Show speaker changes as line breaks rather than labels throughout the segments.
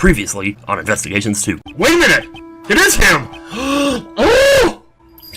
Previously on Investigations 2. Wait a minute! It is him! Oh!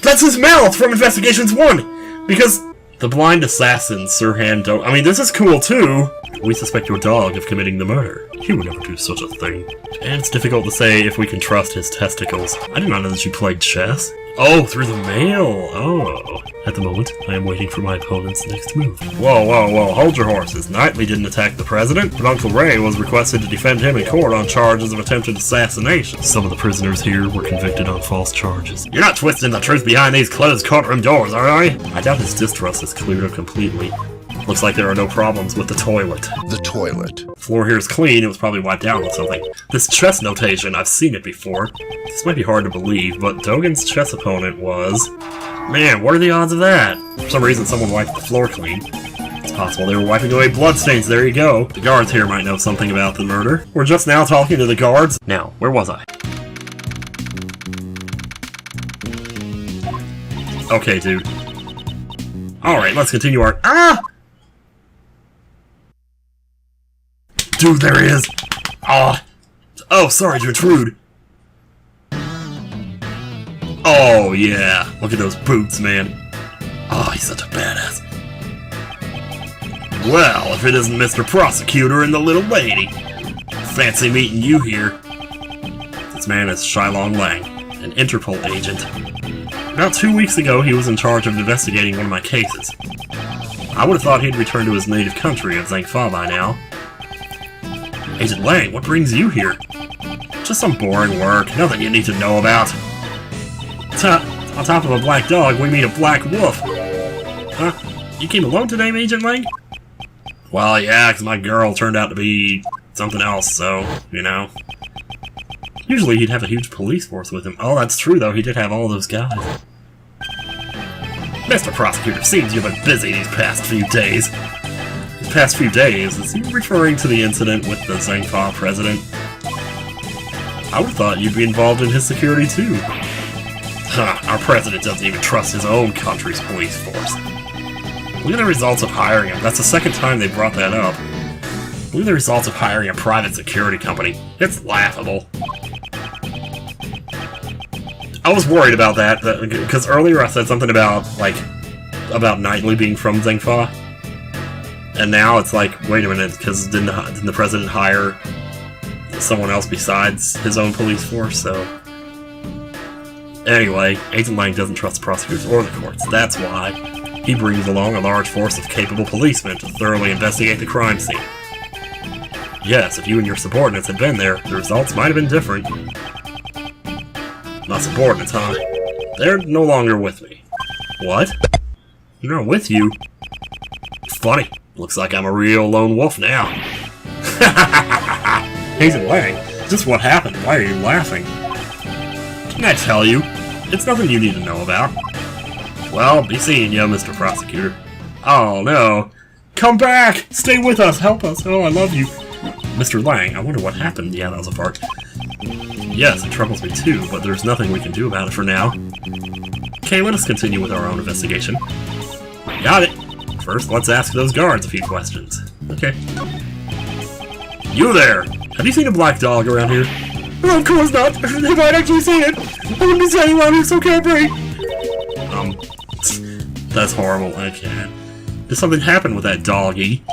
That's his mouth from Investigations 1! Because the blind assassin, Sirhan I mean, this is cool too! We suspect your dog of committing the murder. He would never do such a thing. And it's difficult to say if we can trust his testicles. I did not know that you played chess. Oh, through the mail! Oh. At the moment, I am waiting for my opponent's next move. Whoa, whoa, whoa, hold your horses. Knightley didn't attack the president, but Uncle Ray was requested to defend him in court on charges of attempted assassination. Some of the prisoners here were convicted on false charges. You're not twisting the truth behind these closed courtroom doors, are you? I doubt his distrust is cleared up completely. Looks like there are no problems with the toilet.
The toilet.
Floor here is clean, it was probably wiped down with something. This chess notation, I've seen it before. This might be hard to believe, but Dogen's chess opponent was... Man, what are the odds of that? For some reason someone wiped the floor clean. It's possible they were wiping away bloodstains, there you go. The guards here might know something about the murder. We're just now talking to the guards. Now, where was I? Okay, dude. Alright, let's continue our... Ah! Dude, there he is! Oh, sorry to intrude. Oh, yeah. Look at those boots, man. Oh, he's such a badass. Well, if it isn't Mr. Prosecutor and the little lady. Fancy meeting you here. This man is Shilong Lang, an Interpol agent. About 2 weeks ago, he was in charge of investigating one of my cases. I would have thought he'd return to his native country of Zhangfa by now. Agent Lang, what brings you here? Just some boring work, nothing you need to know about. On top of a black dog, we meet a black wolf. Huh? You came alone today, Agent Lang? Well, yeah, because my girl turned out to be something else, so, you know. Usually he'd have a huge police force with him. Oh, that's true, though. He did have all those guys. Mr. Prosecutor, seems you've been busy these past few days. These past few days? Is he referring to the incident with the Zhangfa president? I would have thought you'd be involved in his security, too. Huh, our president doesn't even trust his own country's police force. Look at the results of hiring him. That's the second time they brought that up. Look at the results of hiring a private security company. It's laughable. I was worried about that, because earlier I said something about, about Knightley being from Zhangfa. And now it's like, wait a minute, because didn't the president hire someone else besides his own police force, so... Anyway, Agent Lang doesn't trust the prosecutors or the courts. That's why he brings along a large force of capable policemen to thoroughly investigate the crime scene. Yes, if you and your subordinates had been there, the results might have been different. My subordinates, huh? They're no longer with me. What? They're not with you? Funny. Looks like I'm a real lone wolf now. Agent Lang, just what happened? Why are you laughing? Can I tell you? It's nothing you need to know about. Well, be seeing you, Mr. Prosecutor. Oh, no. Come back! Stay with us! Help us! Oh, I love you. Mr. Lang, I wonder what happened. Yeah, that was a fart. Yes, it troubles me too, but there's nothing we can do about it for now. Okay, let us continue with our own investigation. Got it! First, let's ask those guards a few questions. Okay. You there! Have you seen a black dog around here? Oh, of course not! They might actually see it! I wouldn't be saying around here, so carefree! That's horrible, I can't. Did something happen with that doggy?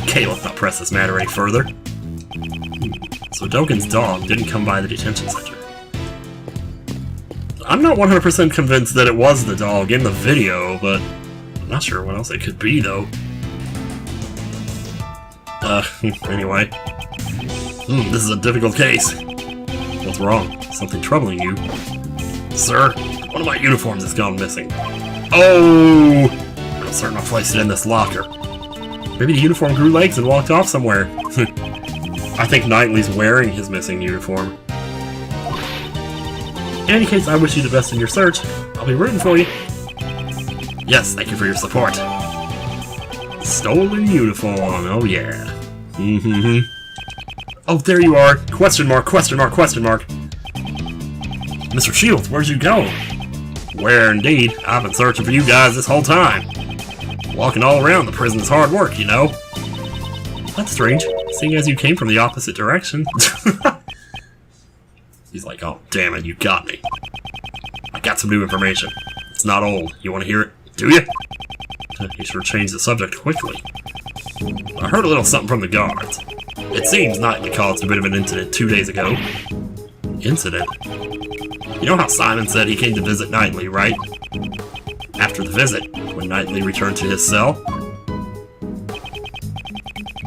Okay, let's not press this matter any further. So Dogen's dog didn't come by the detention center. I'm not 100% convinced that it was the dog in the video, but I'm not sure what else it could be, though. Anyway. This is a difficult case. What's wrong? Something troubling you? Sir, one of my uniforms has gone missing. Oh! I'm certain I'll place it in this locker. Maybe the uniform grew legs and walked off somewhere. I think Knightley's wearing his missing uniform. In any case, I wish you the best in your search. I'll be rooting for you. Yes, thank you for your support. Stolen uniform, oh yeah. Oh, there you are! Question mark, question mark, question mark! Mr. Shields, where'd you go? Where indeed? I've been searching for you guys this whole time. Walking all around the prison is hard work, you know. That's strange. seeing as you came from the opposite direction. He's like, oh, damn it, you got me. I got some new information. It's not old. You want to hear it? Do you? He sure changed the subject quickly. I heard a little something from the guards. It seems Knightley caused a bit of an incident 2 days ago. Incident? You know how Simon said he came to visit Knightley, right? After the visit, when Knightley returned to his cell,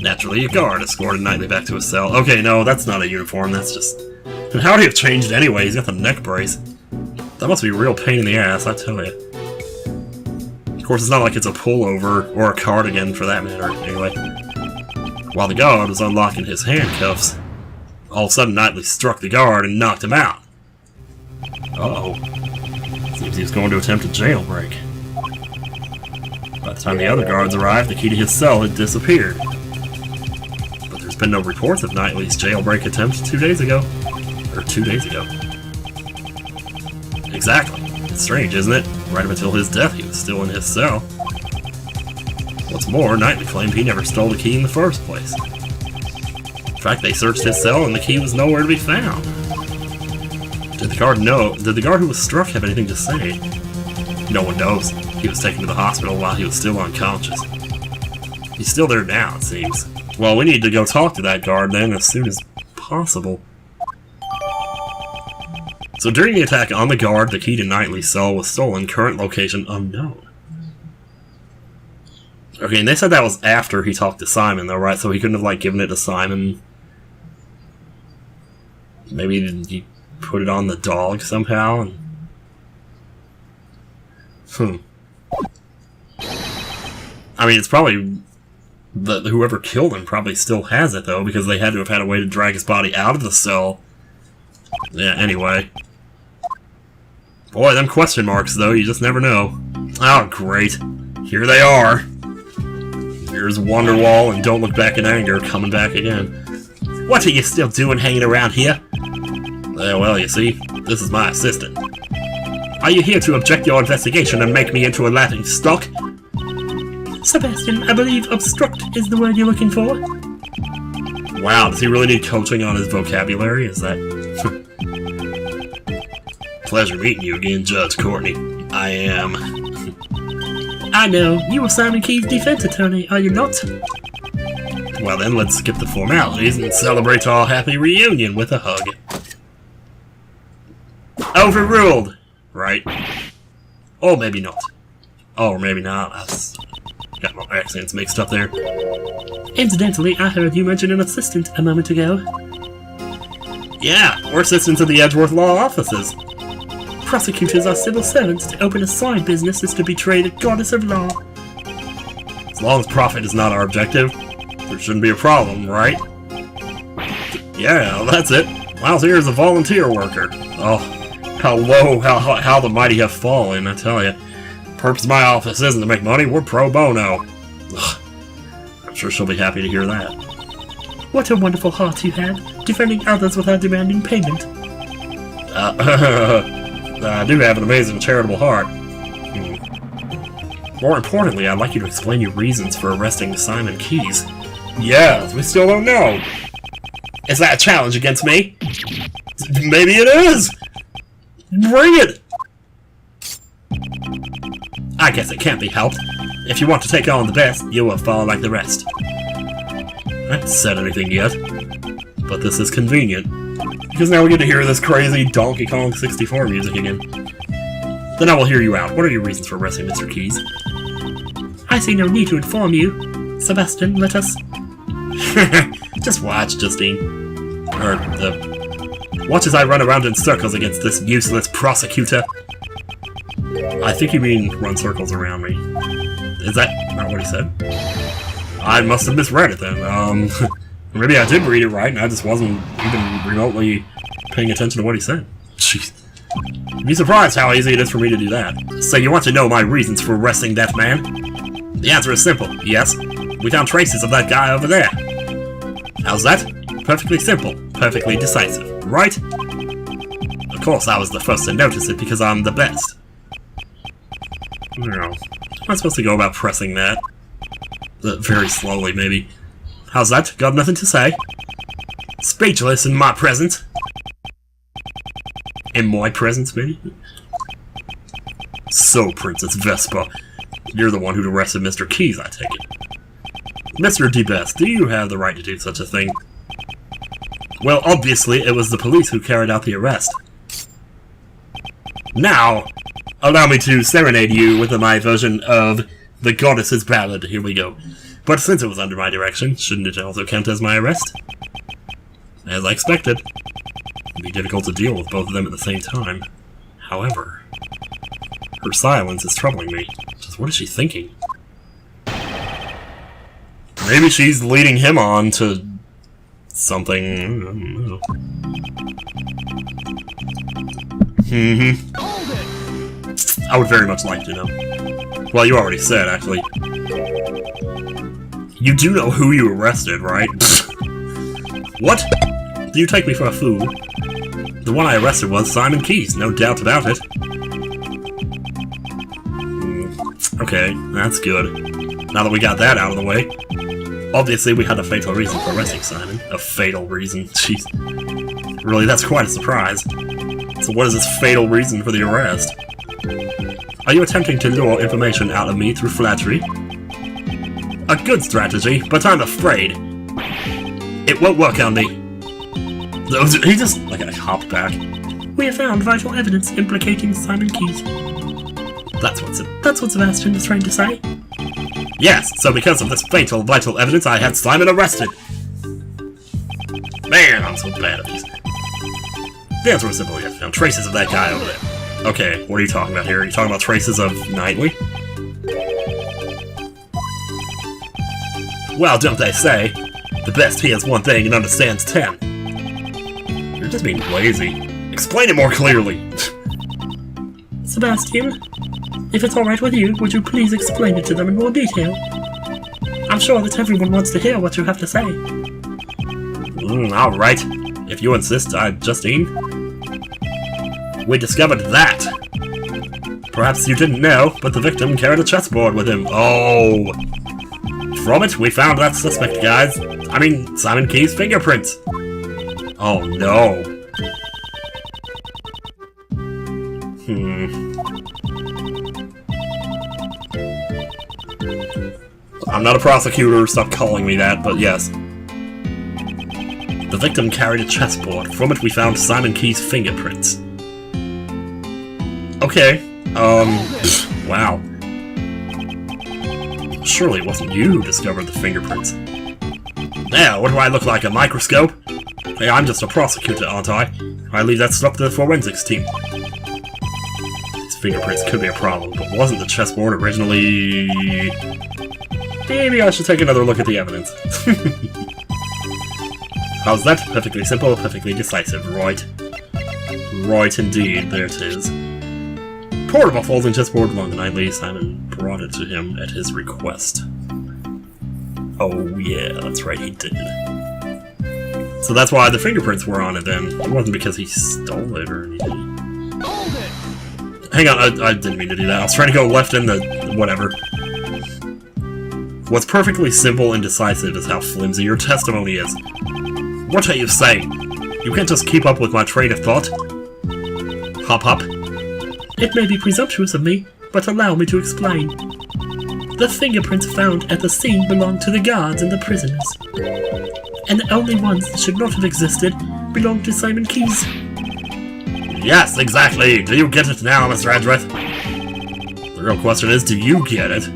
naturally a guard escorted Knightley back to his cell. Okay, no, that's not a uniform, that's just... And how would he have changed anyway? He's got the neck brace. That must be a real pain in the ass, I tell you. Of course, it's not like it's a pullover, or a cardigan for that matter, anyway. While the guard was unlocking his handcuffs, all of a sudden Knightley struck the guard and knocked him out. Uh-oh. Seems he was going to attempt a jailbreak. By the time the other guards arrived, the key to his cell had disappeared. But there's been no reports of Knightley's jailbreak attempt 2 days ago. Or 2 days ago. Exactly. It's strange, isn't it? Right up until his death, he was still in his cell. What's more, Knightley claimed he never stole the key in the first place. In fact, they searched his cell and the key was nowhere to be found. Did the guard know? Did the guard who was struck have anything to say? No one knows. He was taken to the hospital while he was still unconscious. He's still there now, it seems. Well, we need to go talk to that guard then as soon as possible. So during the attack on the guard, the key to Knightley's cell was stolen. Current location unknown. Okay, and they said that was after he talked to Simon, though, right? So he couldn't have, like, given it to Simon. Maybe he put it on the dog somehow. And... I mean, it's probably... whoever killed him probably still has it, though, because they had to have had a way to drag his body out of the cell. Yeah, anyway. Boy, them question marks, though, you just never know. Oh, great. Here they are. Here's Wonderwall and Don't Look Back in Anger coming back again. What are you still doing hanging around here? Well, you see, this is my assistant. Are you here to object your investigation and make me into a laughing stock?
Sebastian, I believe obstruct is the word you're looking for.
Wow, does he really need coaching on his vocabulary? Is that... Pleasure meeting you again, Judge Courtney. I am...
I know, you are Simon Key's defense attorney, are you not?
Well then, let's skip the formalities and celebrate our happy reunion with a hug. Overruled! Right. Or maybe not. Or maybe not. I got my accents mixed up there.
Incidentally, I heard you mention an assistant a moment ago.
Yeah, we're assistants of the Edgeworth Law offices.
Prosecutors are civil servants. To open a side business is to betray the goddess of law.
As long as profit is not our objective, there shouldn't be a problem, right? Yeah, that's it. Miles here is a volunteer worker. Oh, how low, how the mighty have fallen, I tell you. Purpose of my office isn't to make money, we're pro bono. Ugh. I'm sure she'll be happy to hear that.
What a wonderful heart you have, defending others without demanding payment.
I do have an amazing charitable heart. More importantly, I'd like you to explain your reasons for arresting Simon Keyes. Yes, we still don't know. Is that a challenge against me? Maybe it is! Bring it! I guess it can't be helped. If you want to take on the best, you will fall like the rest. I haven't said anything yet, but this is convenient, because now we get to hear this crazy Donkey Kong 64 music again. Then I will hear you out. What are your reasons for arresting Mr. Keyes?
I see no need to inform you. Sebastian, let us...
Just watch, Justine. Watch as I run around in circles against this useless prosecutor. I think you mean run circles around me. Is that not what he said? I must have misread it then. Maybe I did read it right and I just wasn't even remotely paying attention to what he said. Jeez. You'd be surprised how easy it is for me to do that. So you want to know my reasons for arresting that man? The answer is simple, yes. We found traces of that guy over there. How's that? Perfectly simple, perfectly decisive, right? Of course I was the first to notice it because I'm the best. I don't know. Am I supposed to go about pressing that? Very slowly, maybe. How's that? Got nothing to say? Speechless in my presence. In my presence, maybe? So, Princess Vespa, you're the one who arrested Mr. Keys, I take it. Mr. DeBest, do you have the right to do such a thing? Well, obviously, it was the police who carried out the arrest. Now, allow me to serenade you with my version of the Goddess's Ballad. Here we go. But since it was under my direction, shouldn't it also count as my arrest? As I expected. It'd be difficult to deal with both of them at the same time. However, her silence is troubling me. Just what is she thinking? Maybe she's leading him on to something. I don't know. I would very much like to know. Well, you already said, actually. You do know who you arrested, right? What? Do you take me for a fool? The one I arrested was Simon Keys, no doubt about it. Okay, that's good. Now that we got that out of the way. Obviously, we had a fatal reason for arresting Simon. A fatal reason? Jeez. Really, that's quite a surprise. So what is this fatal reason for the arrest? Are you attempting to lure information out of me through flattery? A good strategy, but I'm afraid it won't work on me. He just, like, hopped back.
We have found vital evidence implicating Simon Keys.
That's what
Sebastian is trying to say.
Yes, so because of this fatal, vital evidence, I had Simon arrested. Man, I'm so bad at these. The answer was simple. Yes, found traces of that guy over there. Okay, what are you talking about here? Are you talking about traces of Knightley? Well, don't they say, the best hears one thing and understands 10. You're just being lazy. Explain it more clearly.
Sebastian, if it's alright with you, would you please explain it to them in more detail? I'm sure that everyone wants to hear what you have to say.
Alright. If you insist, Justine. We discovered that. Perhaps you didn't know, but the victim carried a chessboard with him. Oh. From it, we found that suspect guy's, Simon Keys' fingerprints. Oh no. I'm not a prosecutor, stop calling me that, but yes. The victim carried a chessboard. From it we found Simon Keys' fingerprints. Okay. Wow. Surely it wasn't you who discovered the fingerprints. Yeah, what do I look like, a microscope? Hey, I'm just a prosecutor, aren't I? I leave that stuff to the forensics team. These fingerprints could be a problem, but wasn't the chessboard originally... Maybe I should take another look at the evidence. How's that? Perfectly simple, perfectly decisive, right? Right indeed, there it is. Portable folding chessboard belonged to Knightley. Simon brought it to him at his request. Oh yeah, that's right, he did. So that's why the fingerprints were on it then. It wasn't because he stole it or anything. Hang on, I didn't mean to do that. I was trying to go left in the... whatever. What's perfectly simple and decisive is how flimsy your testimony is. What are you saying? You can't just keep up with my train of thought? Hop hop.
It may be presumptuous of me, but allow me to explain. The fingerprints found at the scene belonged to the guards and the prisoners. And the only ones that should not have existed belonged to Simon Keys.
Yes, exactly! Do you get it now, Mr. Edgeworth? The real question is, do you get it?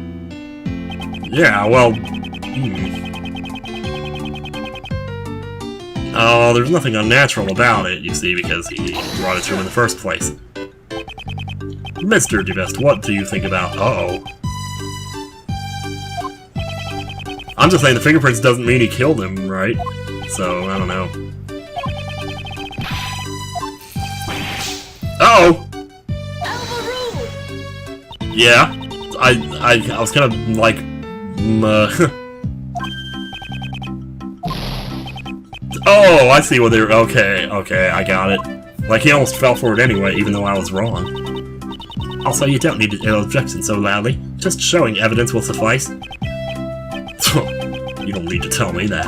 Yeah, well... Oh, there's nothing unnatural about it, you see, because he brought it to him in the first place. Mr. DeBest, what do you think about... Uh-oh. I'm just saying the fingerprints doesn't mean he killed him, right? So, I don't know. Uh-oh! Yeah, I was kind of like... Oh, I see what they're... Okay, I got it. Like, he almost fell for it anyway, even though I was wrong. Also, you don't need to objection so loudly. Just showing evidence will suffice. You You don't need to tell me that.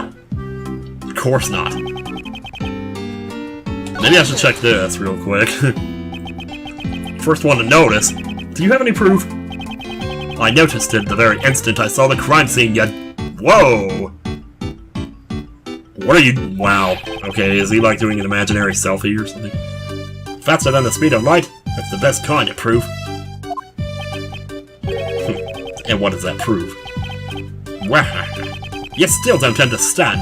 Of course not. Maybe I should check this real quick. First one to notice. Do you have any proof? I noticed it the very instant I saw the crime scene, you... Whoa! What are you... Wow. Okay, is he like doing an imaginary selfie or something? Faster than the speed of light? That's the best kind of proof. And what does that prove? Wow. You still don't understand.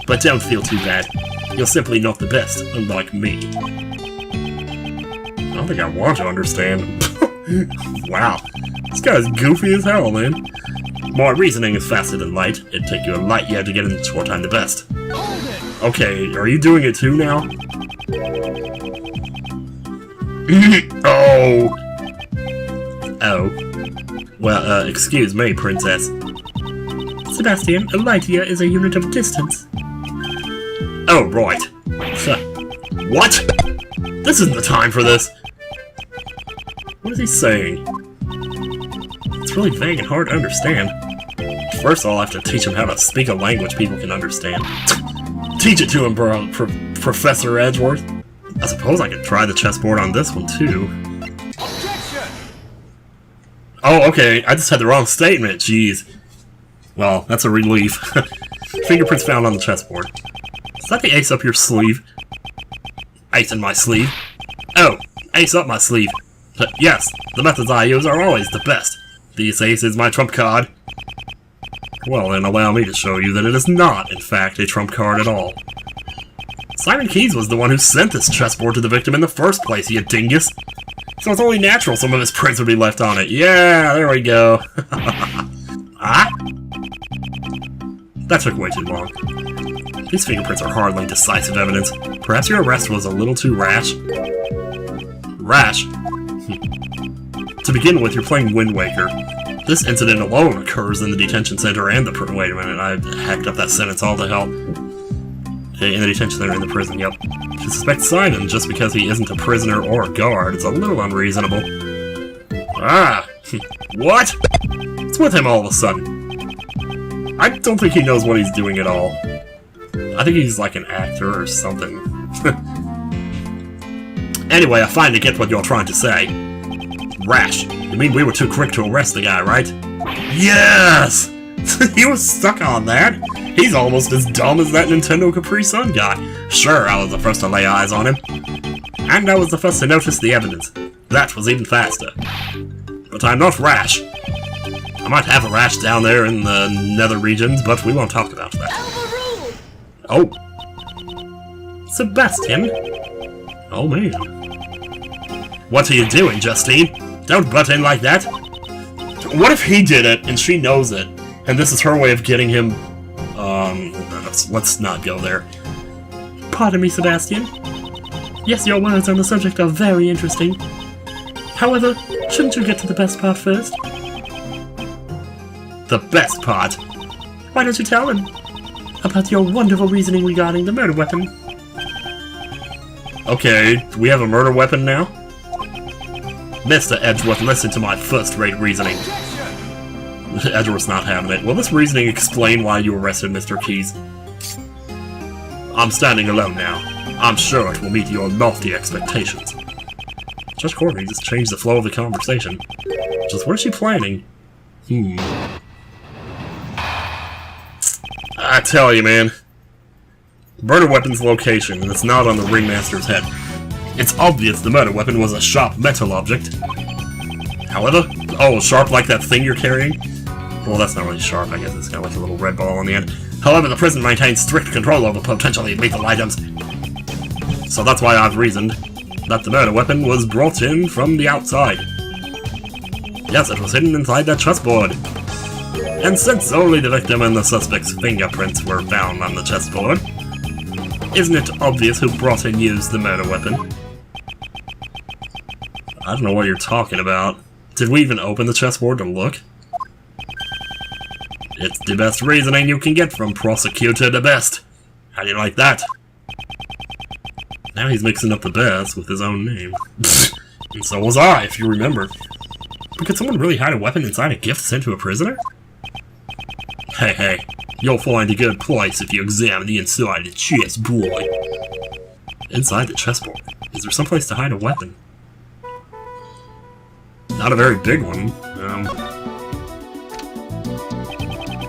But don't feel too bad. You're simply not the best, unlike me. I don't think I want to understand. Wow. This guy's goofy as hell, man. My reasoning is faster than light. It'd take you a light year to get in short time the best. Okay, are you doing it too now? Oh! Oh. Well, excuse me, princess.
Sebastian, a light year is a unit of distance.
Oh, right. What? This isn't the time for this. What is he saying? It's really vague and hard to understand. First I'll have to teach him how to speak a language people can understand. Teach it to him, bro, Professor Edgeworth. I suppose I could try the chessboard on this one, too. Objection! Oh, okay, I just had the wrong statement, jeez. Well, that's a relief. Fingerprints found on the chessboard. Is that the ace up your sleeve? Ace in my sleeve? Oh, ace up my sleeve. Yes, the methods I use are always the best. This ace is my trump card. Well, then allow me to show you that it is not, in fact, a trump card at all. Simon Keyes was the one who sent this chessboard to the victim in the first place, you dingus. So it's only natural some of his prints would be left on it. Yeah, there we go. Ah? That took way too long. These fingerprints are hardly decisive evidence. Perhaps your arrest was a little too rash? Rash? To begin with, you're playing Wind Waker. This incident alone occurs in the detention center and the wait a minute, I hacked up that sentence all to hell. In the detention center and the prison, yep. To suspect Simon just because he isn't a prisoner or a guard is a little unreasonable. Ah! What? What's with him all of a sudden? I don't think he knows what he's doing at all. I think he's like an actor or something. Anyway, I finally get what you're trying to say. Rash. You mean we were too quick to arrest the guy, right? Yes! He was stuck on that. He's almost as dumb as that NintendoCapriSun guy. Sure, I was the first to lay eyes on him. And I was the first to notice the evidence. That was even faster. But I'm not Rash. I might have a rash down there in the nether regions, but we won't talk about that. Oh.
Sebastian?
Oh, man. What are you doing, Justine? Don't butt in like that. What if he did it, and she knows it, and this is her way of getting him... let's not go there.
Pardon me, Sebastian. Yes, your words on the subject are very interesting. However, shouldn't you get to the best part first?
The best part?
Why don't you tell him? About your wonderful reasoning regarding the murder weapon.
Okay, do we have a murder weapon now? Mr. Edgeworth, listen to my first-rate reasoning. Edgeworth's not having it. Will this reasoning explain why you arrested Mr. Keyes? I'm standing alone now. I'm sure it will meet your lofty expectations. Judge Courtney just changed the flow of the conversation. Just what is she planning? I tell you, man. Murder weapon's location, and it's not on the ringmaster's head. It's obvious the murder weapon was a sharp metal object. However, oh, sharp like that thing you're carrying? Well, that's not really sharp, I guess it's got like a little red ball on the end. However, the prison maintains strict control over potentially lethal items. So that's why I've reasoned that the murder weapon was brought in from the outside. Yes, it was hidden inside that chessboard. And since only the victim and the suspect's fingerprints were found on the chessboard, isn't it obvious who brought and used the murder weapon? I don't know what you're talking about. Did we even open the chessboard to look? It's the best reasoning you can get from Prosecutor the Best. How do you like that? Now he's mixing up the best with his own name. And so was I, if you remember. But could someone really hide a weapon inside a gift sent to a prisoner? Hey, You'll find a good place if you examine the inside of the chessboard. Inside the chessboard? Is there someplace to hide a weapon? Not a very big one.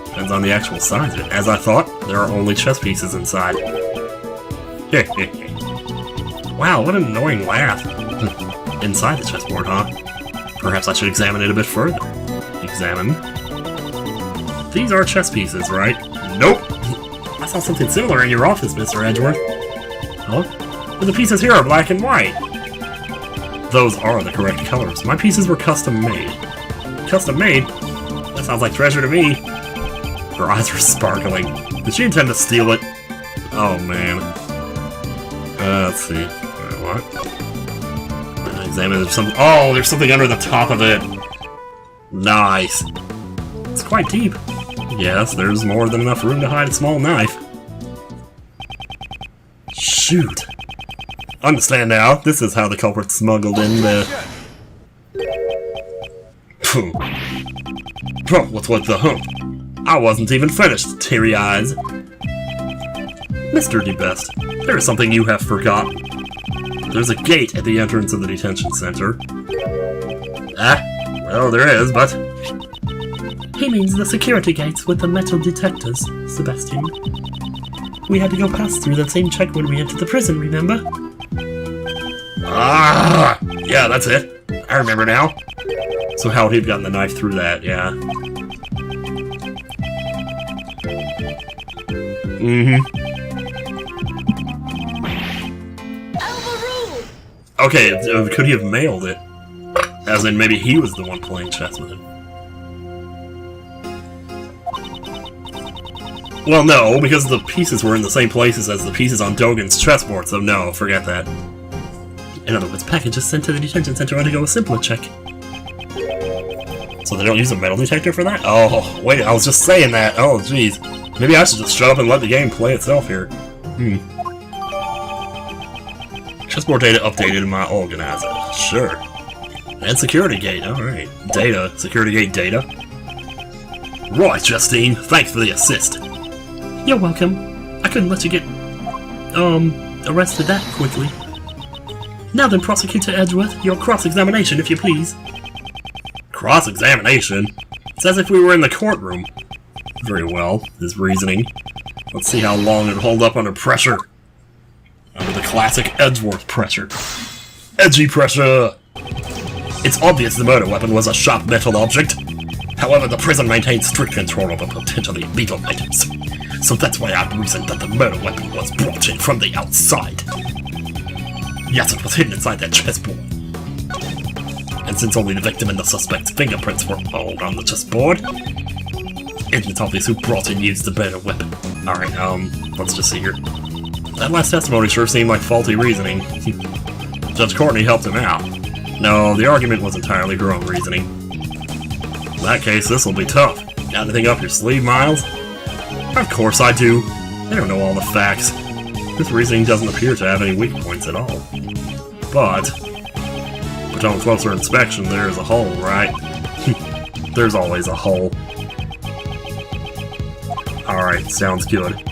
Depends on the actual size of it. As I thought, there are only chess pieces inside. Wow, what an annoying laugh. Inside the chessboard, huh? Perhaps I should examine it a bit further. Examine. These are chess pieces, right? Nope! I saw something similar in your office, Mr. Edgeworth. Huh? But the pieces here are black and white. Those are the correct colors. My pieces were custom made. Custom made? That sounds like treasure to me. Her eyes were sparkling. Did she intend to steal it? Oh man. Let's see. What? Examine. There's something. Oh, there's something under the top of it. Nice. It's quite deep. Yes, there's more than enough room to hide a small knife. Shoot. Understand now. This is how the culprit smuggled in the. What's with the hump? I wasn't even finished, teary eyes. Mr. DeBest, there is something you have forgotten. There's a gate at the entrance of the detention center. Well, there is, but...
He means the security gates with the metal detectors, Sebastian. We had to go past through that same check when we entered the prison, remember?
Ah! Yeah, that's it. I remember now. So how would he have gotten the knife through that, yeah. Okay, could he have mailed it? As in, maybe he was the one playing chess with him. Well, no, because the pieces were in the same places as the pieces on Dogen's chessboard, so no, forget that. In other words, packages sent to the detention center undergo a simpler check. So they don't use a metal detector for that? Oh, wait, I was just saying that. Oh, jeez. Maybe I should just shut up and let the game play itself here. Chessboard data updated in my organizer. Sure. And security gate, alright. Data, security gate data. Right, Justine, thanks for the assist.
You're welcome. I couldn't let you get, arrested that quickly. Now then, Prosecutor Edgeworth, your cross-examination, if you please.
Cross-examination? It's as if we were in the courtroom. Very well, his reasoning. Let's see how long it'll hold up under pressure. Under the classic Edgeworth pressure. Edgy pressure! It's obvious the murder weapon was a sharp metal object. However, the prison maintains strict control over potentially lethal items. So that's why I've reasoned that the murder weapon was brought in from the outside. Yes, it was hidden inside that chessboard. And since only the victim and the suspect's fingerprints were found on the chessboard, it's obvious who brought and used the murder weapon. Alright, let's just see here. That last testimony sure seemed like faulty reasoning. Judge Courtney helped him out. No, the argument was entirely her own reasoning. In that case, this will be tough. Got anything up your sleeve, Miles? Of course I do. I don't know all the facts. This reasoning doesn't appear to have any weak points at all. But on closer inspection, there is a hole, right? There's always a hole. Alright, sounds good.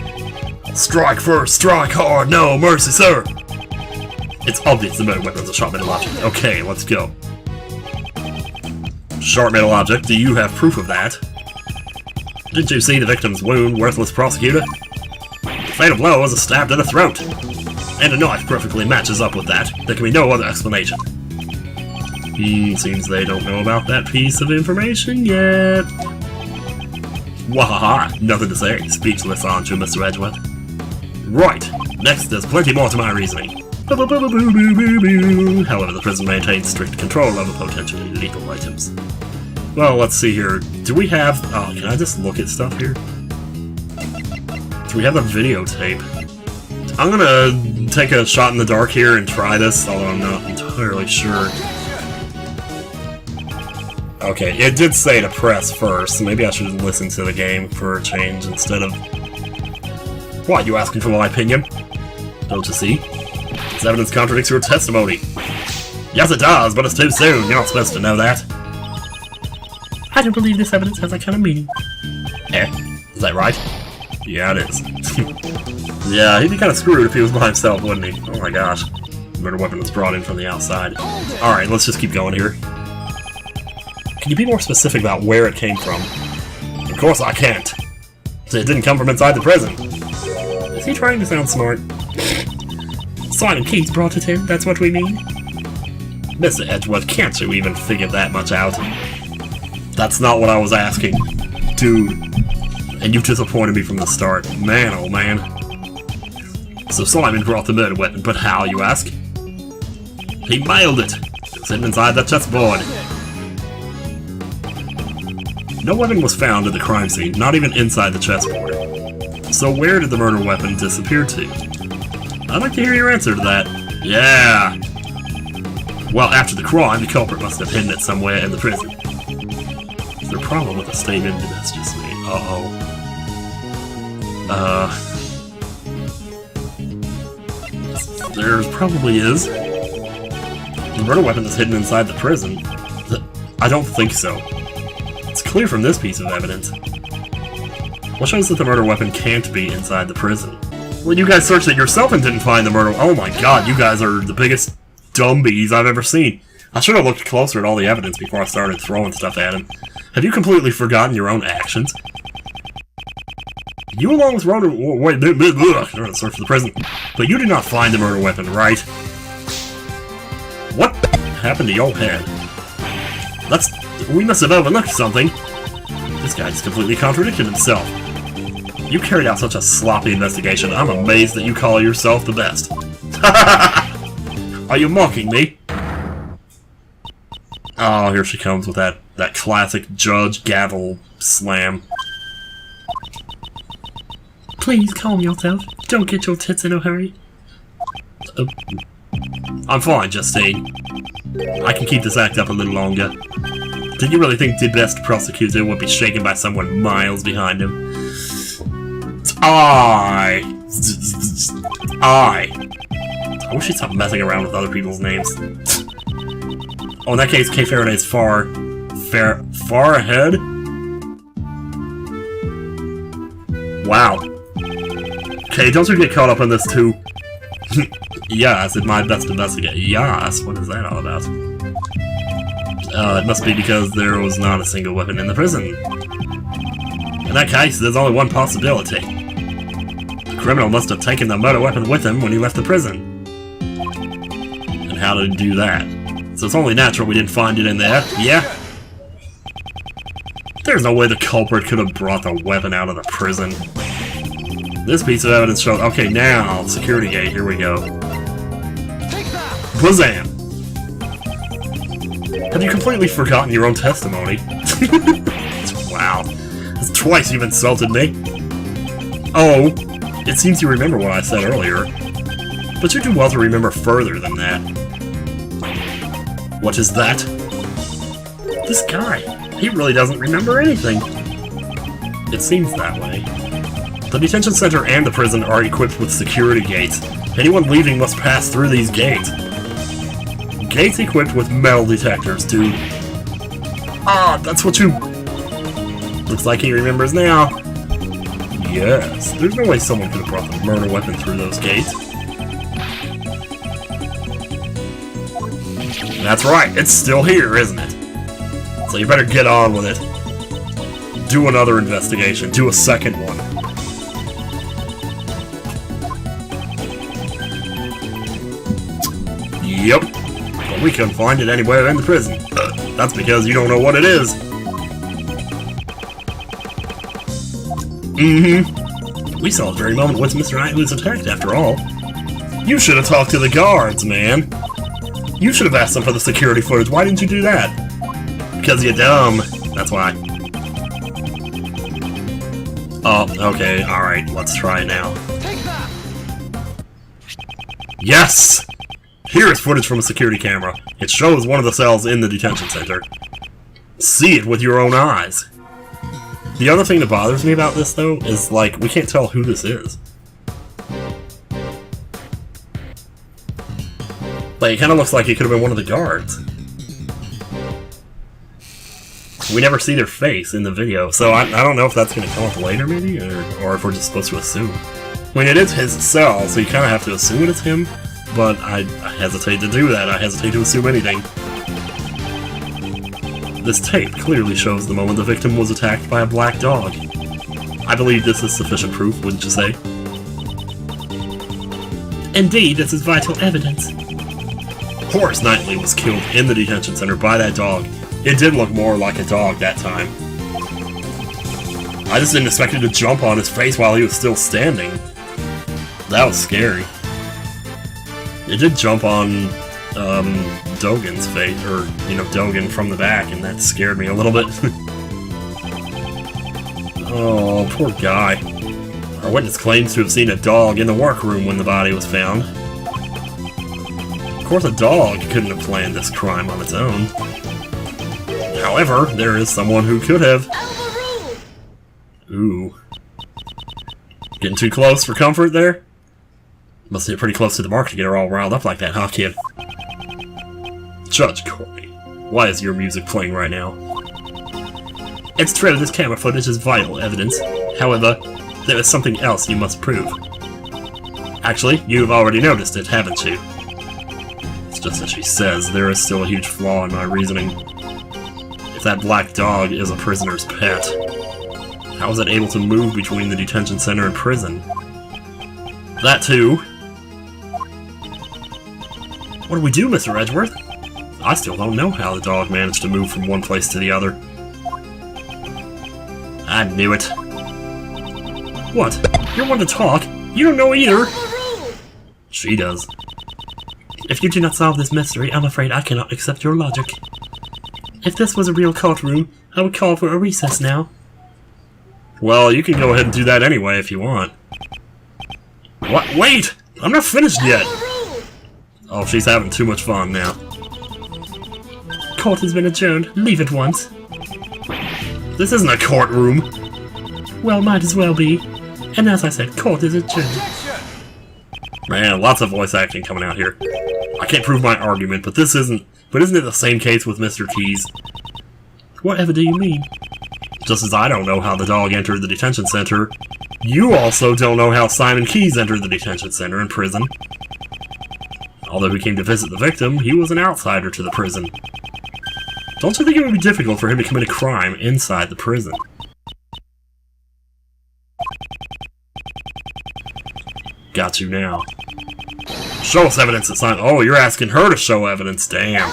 Strike first, strike hard, no mercy, sir! It's obvious the murder weapon's a sharp metal object. Okay, let's go. Sharp metal object, do you have proof of that? Didn't you see the victim's wound, worthless prosecutor? The fatal blow was a stab to the throat. And a knife perfectly matches up with that. There can be no other explanation. Seems they don't know about that piece of information yet. Wahaha, nothing to say. Speechless, aren't you, Mr. Edgeworth? Right, next there's plenty more to my reasoning. However, the prison maintains strict control over potentially lethal items. Well, let's see here. Do we have... Oh, can I just look at stuff here? Do we have a videotape? I'm gonna take a shot in the dark here and try this, although I'm not entirely sure. Okay, it did say to press first, so maybe I should listen to the game for a change instead of... What, you asking for my opinion? Don't you see? This evidence contradicts your testimony. Yes, it does, but it's too soon. You're not supposed to know that.
I don't believe this evidence has that kind of meaning.
Is that right? Yeah, it is. Yeah, he'd be kind of screwed if he was by himself, wouldn't he? Oh my gosh. The murder weapon was brought in from the outside. Alright, let's just keep going here. Can you be more specific about where it came from? Of course I can't. It didn't come from inside the prison. Is he trying to sound smart?
Simon Keys brought it in, that's what we mean.
Mr. Edgeworth, can't you even figure that much out? That's not what I was asking. Dude. And you disappointed me from the start. Man, oh man. So Simon brought the murder weapon, but how, you ask? He mailed it. It's hidden inside that chessboard. No weapon was found at the crime scene, not even inside the chessboard. So where did the murder weapon disappear to? I'd like to hear your answer to that. Yeah! Well, after the crime, the culprit must have hidden it somewhere in the prison. Is there a problem with the statement that's just made? Uh-oh. There probably is. The murder weapon is hidden inside the prison. I don't think so. It's clear from this piece of evidence. What shows that the murder weapon can't be inside the prison? Well, you guys searched it yourself and didn't find the murder. Oh my god, you guys are the biggest dumbies I've ever seen. I should have looked closer at all the evidence before I started throwing stuff at him. Have you completely forgotten your own actions? You along with Ronan... Wait, you're gonna search for the prison. But you did not find the murder weapon, right? What happened to your head? We must have overlooked something. This guy just completely contradicted himself. You carried out such a sloppy investigation, I'm amazed that you call yourself the best. Are you mocking me? Oh, here she comes with that classic judge gavel slam.
Please calm yourself. Don't get your tits in a hurry.
I'm fine, Justine. I can keep this act up a little longer. Did you really think the best prosecutor would be shaken by someone miles behind him? I wish he'd stop messing around with other people's names. Oh, in that case, K. Faraday's far ahead? Wow. Okay, don't you get caught up in this too. Yes, it's my best investigate. Yes, what is that all about? It must be because there was not a single weapon in the prison. In that case, there's only one possibility. The criminal must have taken the murder weapon with him when he left the prison. And how did he do that? So it's only natural we didn't find it in there, yeah? There's no way the culprit could have brought the weapon out of the prison. This piece of evidence shows... Okay, now, security gate, here we go. Blazam! Have you completely forgotten your own testimony? Wow. That's twice you've insulted me. Oh, it seems you remember what I said earlier. But you do well to remember further than that. What is that? This guy. He really doesn't remember anything. It seems that way. The detention center and the prison are equipped with security gates. Anyone leaving must pass through these gates. Gates equipped with metal detectors, dude. Ah, that's what you... Looks like he remembers now. Yes, there's no way someone could have brought the murder weapon through those gates. That's right, it's still here, isn't it? So you better get on with it. Do another investigation. Do a second one. Yep. But we couldn't find it anywhere in the prison. That's because you don't know what it is. We saw the very moment when Mr. Knightley was attacked, after all. You should have talked to the guards, man. You should have asked them for the security footage. Why didn't you do that? Because you're dumb. That's why. Oh, okay, alright. Let's try it now. Yes! Here is footage from a security camera. It shows one of the cells in the detention center. See it with your own eyes. The other thing that bothers me about this, though, is, like, we can't tell who this is. Like, it kind of looks like it could have been one of the guards. We never see their face in the video, so I don't know if that's going to come up later, maybe, or if we're just supposed to assume. I mean, it is his cell, so you kind of have to assume it's him, but I hesitate to do that. I hesitate to assume anything. This tape clearly shows the moment the victim was attacked by a black dog. I believe this is sufficient proof, wouldn't you say?
Indeed, this is vital evidence.
Horace Knightley was killed in the detention center by that dog. It did look more like a dog that time. I just didn't expect it to jump on his face while he was still standing. That was scary. It did jump on Dogen's face, or, you know, Dogen from the back, and that scared me a little bit. Oh, poor guy. Our witness claims to have seen a dog in the workroom when the body was found. Of course, a dog couldn't have planned this crime on its own. However, there is someone who could have. Ooh. Getting too close for comfort there? Must be pretty close to the mark to get her all riled up like that, huh, kid? Judge Courtney, why is your music playing right now? It's true, this camera footage is vital evidence. However, there is something else you must prove. Actually, you've already noticed it, haven't you? It's just as she says, there is still a huge flaw in my reasoning. If that black dog is a prisoner's pet, how is it able to move between the detention center and prison? That too. What do we do, Mr. Edgeworth? I still don't know how the dog managed to move from one place to the other. I knew it. What? You're one to talk? You don't know either! She does. If you do not solve this mystery, I'm afraid I cannot accept your logic. If this was a real courtroom, I would call for a recess now. Well, you can go ahead and do that anyway if you want. What? Wait! I'm not finished yet! Oh, she's having too much fun now.
Court has been adjourned. Leave at once.
This isn't a courtroom.
Well, might as well be. And as I said, court is adjourned.
Man, lots of voice acting coming out here. I can't prove my argument, but isn't it the same case with Mr. Keys?
Whatever do you mean?
Just as I don't know how the dog entered the detention center, you also don't know how Simon Keys entered the detention center and prison. Although he came to visit the victim, he was an outsider to the prison. Don't you think it would be difficult for him to commit a crime inside the prison? Got you now. Show us evidence that Simon... Oh, you're asking her to show evidence, damn.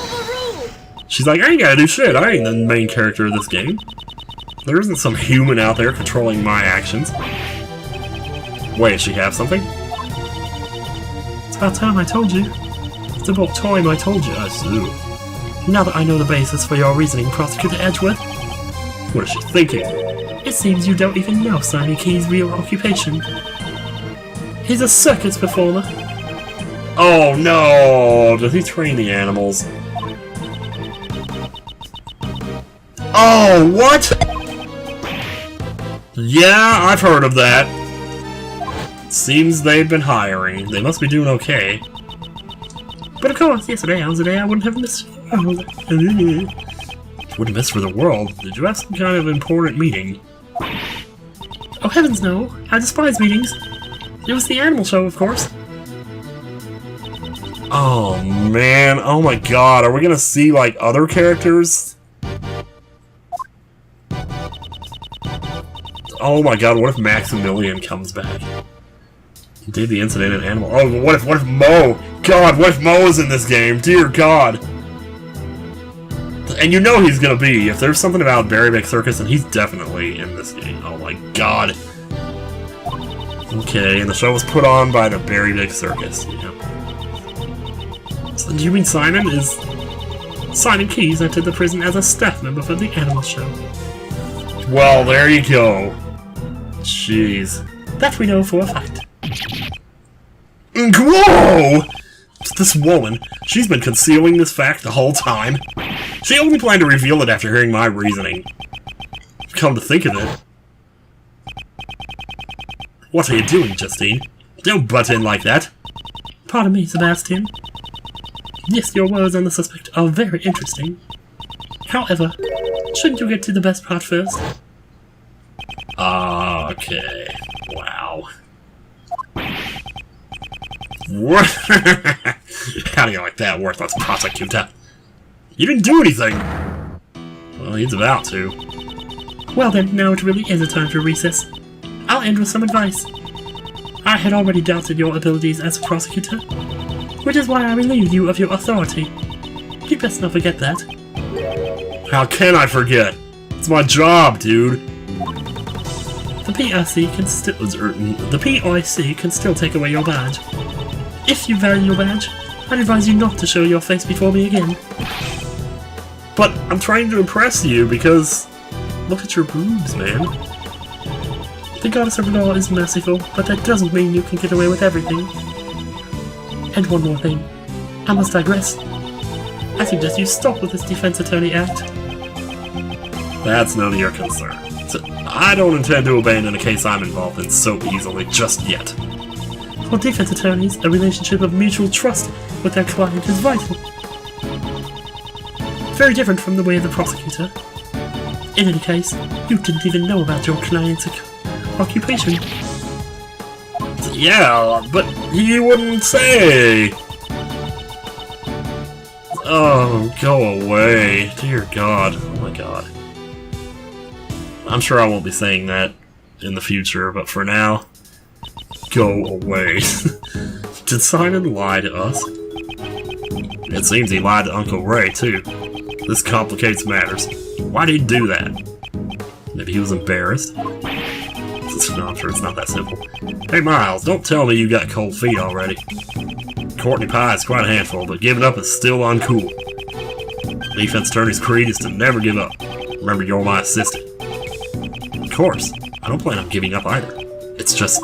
She's like, I ain't gotta do shit, I ain't the main character of this game. There isn't some human out there controlling my actions. Wait, does she have something?
It's about time I told you. It's about time I told you.
I see.
Now that I know the basis for your reasoning, Prosecutor Edgeworth.
What is she thinking?
It seems you don't even know Simon Key's real occupation. He's a circus performer.
Oh no! Does he train the animals? Oh, what? Yeah, I've heard of that. Seems they've been hiring. They must be doing okay.
But of course, yesterday I was the day I wouldn't have missed.
Wouldn't miss for the world. Did you have some kind of important meeting?
Oh heavens no! I despise meetings. It was the animal show, of course.
Oh man! Oh my god! Are we gonna see like other characters? Oh my god! What if Maximilian comes back? Did the incident an animal? Oh, what if Mo? God, what if Mo is in this game? Dear God! And you know he's gonna be. If there's something about Jailbreak Circus, and he's definitely in this game. Oh my god. Okay, and the show was put on by the Jailbreak Circus. Yeah. So do you mean Simon is...
Simon Keys entered the prison as a staff member for the animal show.
Well, there you go. Jeez.
That we know for a fact.
Whoa! This woman, she's been concealing this fact the whole time. She only planned to reveal it after hearing my reasoning. Come to think of it. What are you doing, Justine? Don't butt in like that.
Pardon me, Sebastian. Yes, your words on the suspect are very interesting. However, Shouldn't you get to the best part first?
Okay. Wow. What? How do you like that, worthless prosecutor? You didn't do anything! Well, he's about to.
Well then, now it really is a time for recess. I'll end with some advice. I had already doubted your abilities as a prosecutor, which is why I relieved you of your authority. You'd best not forget that.
How can I forget? It's my job, dude.
The PIC can still take away your badge. If you value your badge, I'd advise you not to show your face before me again.
But I'm trying to impress you because... Look at your boobs, man.
The goddess of law is merciful, but that doesn't mean you can get away with everything. And one more thing. I must digress. I suggest you stop with this defense attorney act.
That's none of your concern. So I don't intend to abandon a case I'm involved in so easily just yet.
For defense attorneys, a relationship of mutual trust with their client is vital. Very different from the way of the prosecutor. In any case, you didn't even know about your client's occupation.
Yeah, but he wouldn't say. Oh, go away. Dear God. Oh my God. I'm sure I won't be saying that in the future, but for now, go away. Did Simon lie to us? It seems he lied to Uncle Ray, too. This complicates matters. Why did he do that? Maybe he was embarrassed? No, I'm sure it's not that simple. Hey Miles, don't tell me you got cold feet already. Courtney Pye is quite a handful, but giving up is still uncool. Defense attorney's creed is to never give up. Remember, you're my assistant. Of course, I don't plan on giving up either. It's just...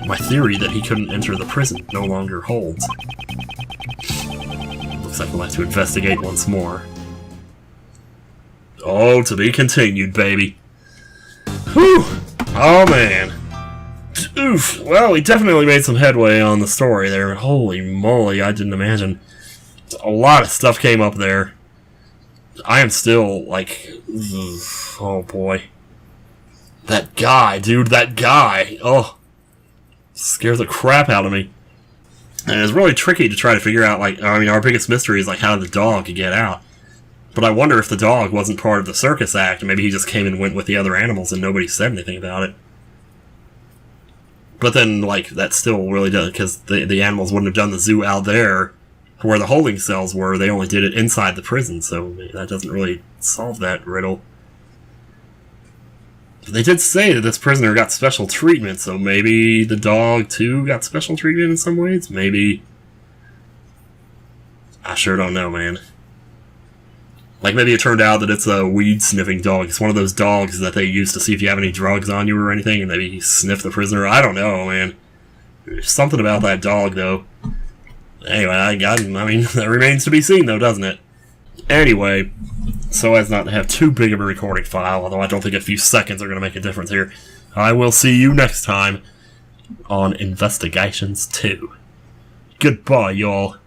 my theory that he couldn't enter the prison no longer holds. Looks like we'll have to investigate once more. Oh, to be continued, baby. Whew! Oh, man. Oof. Well, we definitely made some headway on the story there. Holy moly, I didn't imagine. A lot of stuff came up there. I am still, like... oh, boy. That guy, dude, that guy. Oh. Scares the crap out of me. And it's really tricky to try to figure out, like, I mean, our biggest mystery is, like, how did the dog get out? But I wonder if the dog wasn't part of the circus act, and maybe he just came and went with the other animals and nobody said anything about it. But then, like, that still really does, because the animals wouldn't have done the zoo out there where the holding cells were. They only did it inside the prison, so that doesn't really solve that riddle. But they did say that this prisoner got special treatment, so maybe the dog, too, got special treatment in some ways? Maybe. I sure don't know, man. Like, maybe it turned out that it's a weed-sniffing dog. It's one of those dogs that they use to see if you have any drugs on you or anything, and maybe he sniffed the prisoner. I don't know, man. There's something about that dog, though. Anyway, I mean, that remains to be seen, though, doesn't it? Anyway, so as not to have too big of a recording file, although I don't think a few seconds are going to make a difference here, I will see you next time on Investigations 2. Goodbye, y'all.